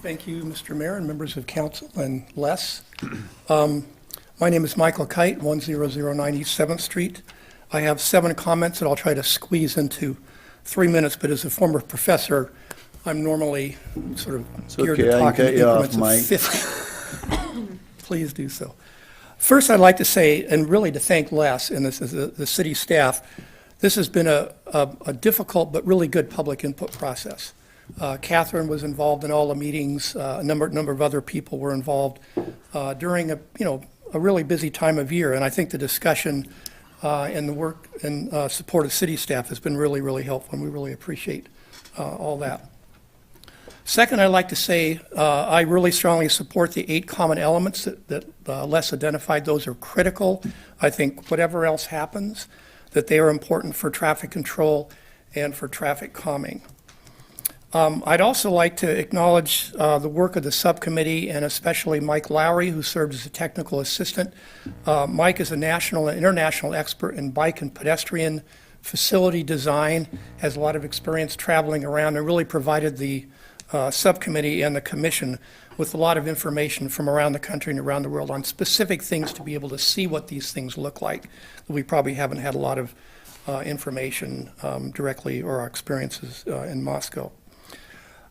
Thank you, Mr. Mayor and members of council and Les. My name is Michael Kite, 10090 7th Street. I have 7 comments that I'll try to squeeze into 3 minutes, but as a former professor, I'm normally sort of geared to talk in increments of 50. Please do so. First, I'd like to say, and really to thank Les and the city staff, this has been a difficult but really good public input process. Catherine was involved in all the meetings. A number of other people were involved during a really busy time of year. And I think the discussion and the work and support of city staff has been really, really helpful, and we really appreciate all that. Second, I'd like to say I really strongly support the 8 common elements that Les identified. Those are critical. I think whatever else happens, that they are important for traffic control and for traffic calming. I'd also like to acknowledge the work of the subcommittee, and especially Mike Lowry, who served as a technical assistant. Mike is a national and international expert in bike and pedestrian facility design, has a lot of experience traveling around, and really provided the subcommittee and the commission with a lot of information from around the country and around the world on specific things to be able to see what these things look like. We probably haven't had a lot of information directly, or our experiences in Moscow.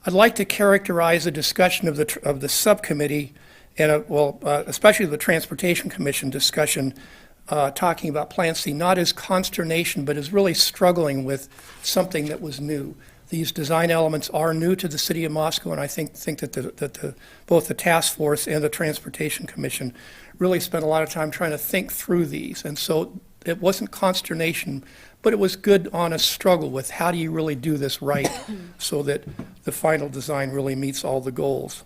I'd like to characterize a discussion of the subcommittee and especially the Transportation Commission discussion talking about Plan C, not as consternation, but as really struggling with something that was new. These design elements are new to the city of Moscow, and I think that both the task force and the Transportation Commission really spent a lot of time trying to think through these. And so it wasn't consternation, but it was good, honest struggle with how do you really do this right so that the final design really meets all the goals.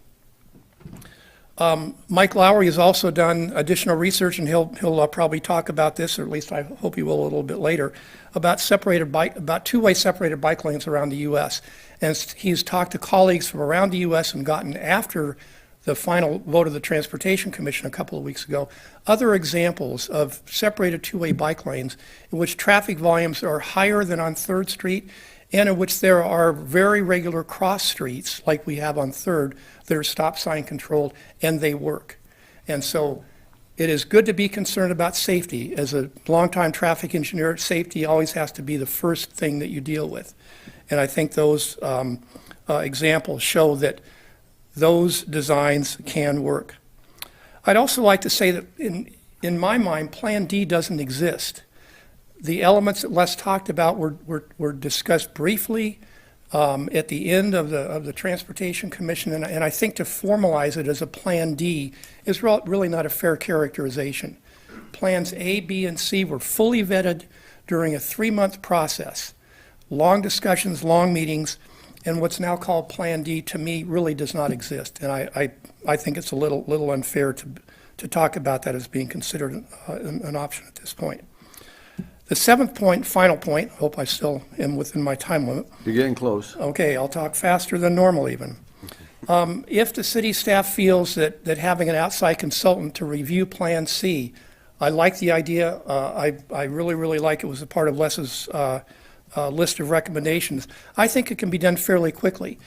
Mike Lowry has also done additional research, and he'll probably talk about this, or at least I hope he will a little bit later, about two-way separated bike lanes around the U.S. And he's talked to colleagues from around the U.S. and gotten, after the final vote of the Transportation Commission a couple of weeks ago, other examples of separated two-way bike lanes in which traffic volumes are higher than on 3rd Street, and in which there are very regular cross streets like we have on 3rd that are stop sign controlled, and they work. And so it is good to be concerned about safety. As a longtime traffic engineer, safety always has to be the first thing that you deal with. And I think those examples show that those designs can work. I'd also like to say that in my mind, Plan D doesn't exist. The elements that Les talked about were discussed briefly at the end of the Transportation Commission, and I think to formalize it as a Plan D is really not a fair characterization. Plans A, B, and C were fully vetted during a 3-month process. Long discussions, long meetings, and what's now called Plan D, to me, really does not exist. And I think it's a little unfair to talk about that as being considered an option at this point. The 7th point, final point, I hope I still am within my time limit. You're getting close. Okay, I'll talk faster than normal even. If the city staff feels that having an outside consultant to review Plan C, I like the idea. I really, really like it. Was a part of Les's list of recommendations. I think it can be done fairly quickly.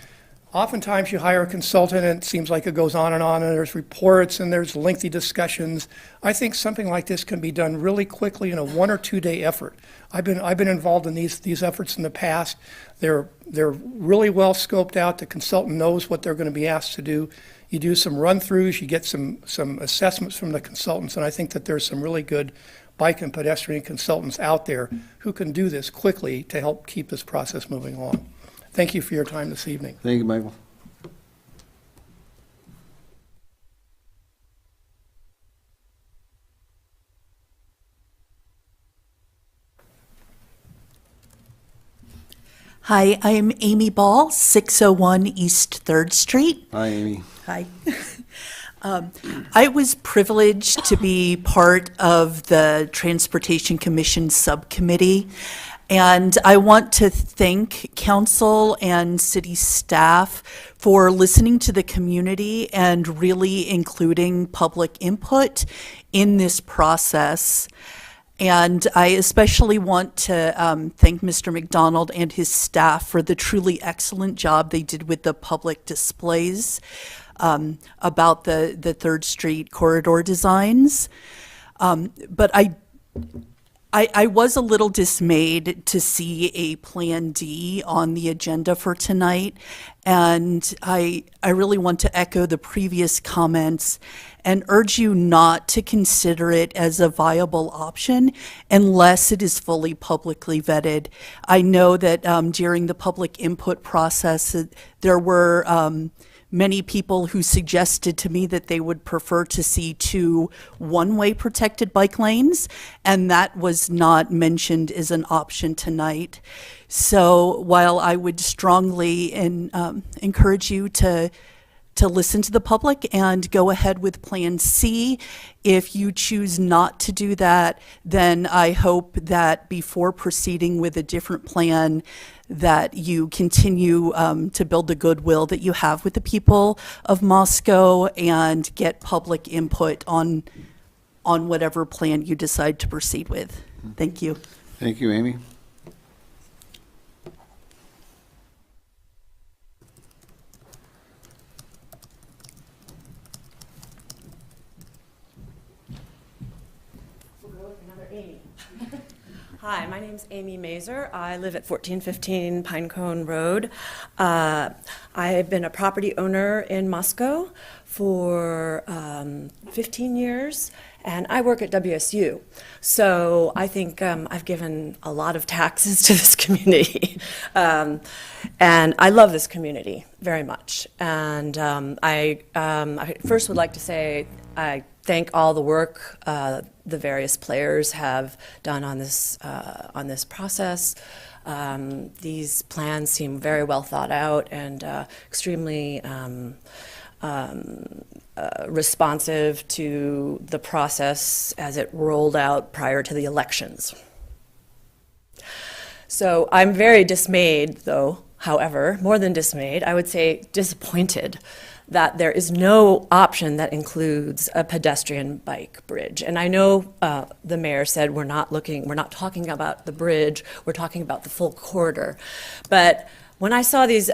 Oftentimes you hire a consultant and it seems like it goes on, and there's reports and there's lengthy discussions. I think something like this can be done really quickly in a 1 or 2 day effort. I've been involved in these efforts in the past. They're really well scoped out. The consultant knows what they're going to be asked to do. You do some run-throughs, you get some assessments from the consultants, and I think that there's some really good bike and pedestrian consultants out there who can do this quickly to help keep this process moving along. Thank you for your time this evening. Thank you, Michael. Hi, I'm Amy Ball, 601 East 3rd Street. Hi, Amy. Hi. I was privileged to be part of the Transportation Commission subcommittee, and I want to thank council and city staff for listening to the community and really including public input in this process. And I especially want to thank Mr. McDonald and his staff for the truly excellent job they did with the public displays about the 3rd Street corridor designs. But I was a little dismayed to see a Plan D on the agenda for tonight, and I really want to echo the previous comments and urge you not to consider it as a viable option unless it is fully publicly vetted. I know that during the public input process, there were many people who suggested to me that they would prefer to see 2 one-way protected bike lanes, and that was not mentioned as an option tonight. So while I would strongly encourage you to listen to the public and go ahead with Plan C, if you choose not to do that, then I hope that before proceeding with a different plan, that you continue to build the goodwill that you have with the people of Moscow and get public input on whatever plan you decide to proceed with. Thank you. Thank you, Amy. Hi, my name's Amy Mazur. I live at 1415 Pinecone Road. I've been a property owner in Moscow for 15 years, and I work at WSU. So I think I've given a lot of taxes to this community. And I love this community very much. And I first would like to say I thank all the work the various players have done on this process. These plans seem very well thought out and extremely responsive to the process as it rolled out prior to the elections. So I'm very dismayed, though, however, more than dismayed, I would say disappointed that there is no option that includes a pedestrian bike bridge. And I know the mayor said we're not talking about the bridge, we're talking about the full corridor. But when I saw these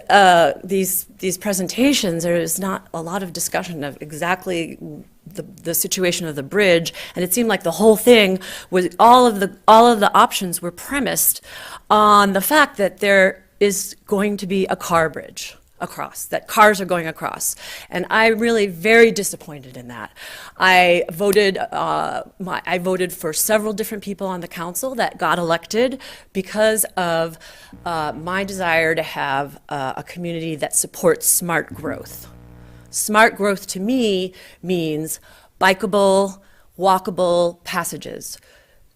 presentations, there was not a lot of discussion of exactly the situation of the bridge, and it seemed like the whole thing was all of the options were premised on the fact that there is going to be a car bridge across, that cars are going across. And I'm really very disappointed in that. I voted for several different people on the council that got elected because of my desire to have a community that supports smart growth. Smart growth to me means bikeable, walkable passages.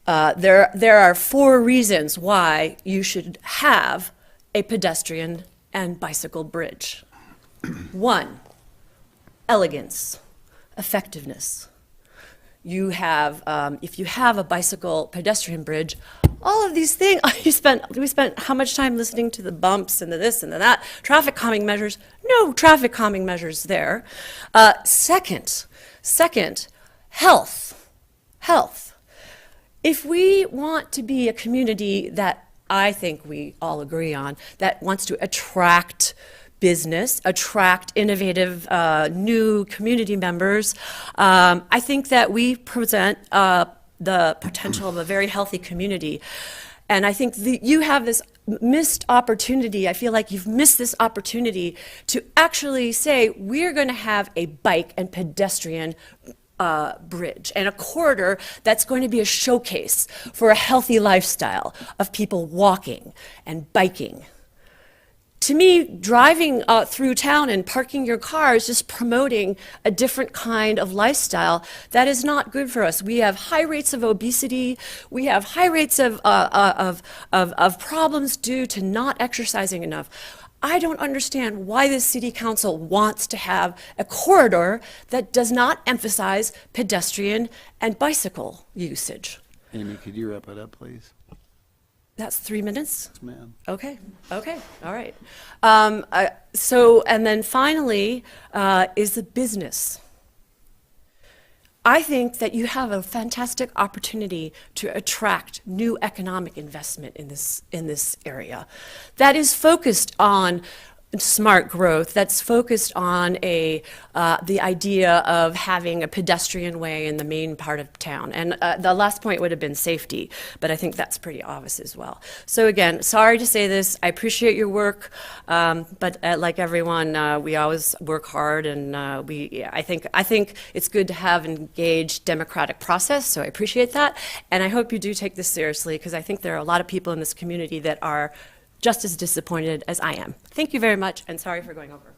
There are 4 reasons why you should have a pedestrian and bicycle bridge. 1, elegance, effectiveness. You have, if you have a bicycle pedestrian bridge, all of these things, we spent how much time listening to the bumps and the this and the that, traffic calming measures, no traffic calming measures there. Second, health. If we want to be a community that I think we all agree on, that wants to attract business, attract innovative new community members, I think that we present the potential of a very healthy community. And I think you have this missed opportunity. I feel like you've missed this opportunity to actually say, we're going to have a bike and pedestrian bridge and a corridor that's going to be a showcase for a healthy lifestyle of people walking and biking. To me, driving through town and parking your car is just promoting a different kind of lifestyle that is not good for us. We have high rates of obesity. We have high rates of problems due to not exercising enough. I don't understand why the city council wants to have a corridor that does not emphasize pedestrian and bicycle usage. Amy, could you wrap it up, please? That's 3 minutes? Yes, ma'am. Okay, all right. And then finally, is the business. I think that you have a fantastic opportunity to attract new economic investment in this area that is focused on smart growth, that's focused on the idea of having a pedestrian way in the main part of town. And the last point would have been safety, but I think that's pretty obvious as well. So again, sorry to say this, I appreciate your work, but like everyone, we always work hard, and I think it's good to have an engaged democratic process, so I appreciate that. And I hope you do take this seriously, because I think there are a lot of people in this community that are just as disappointed as I am. Thank you very much, and sorry for going over.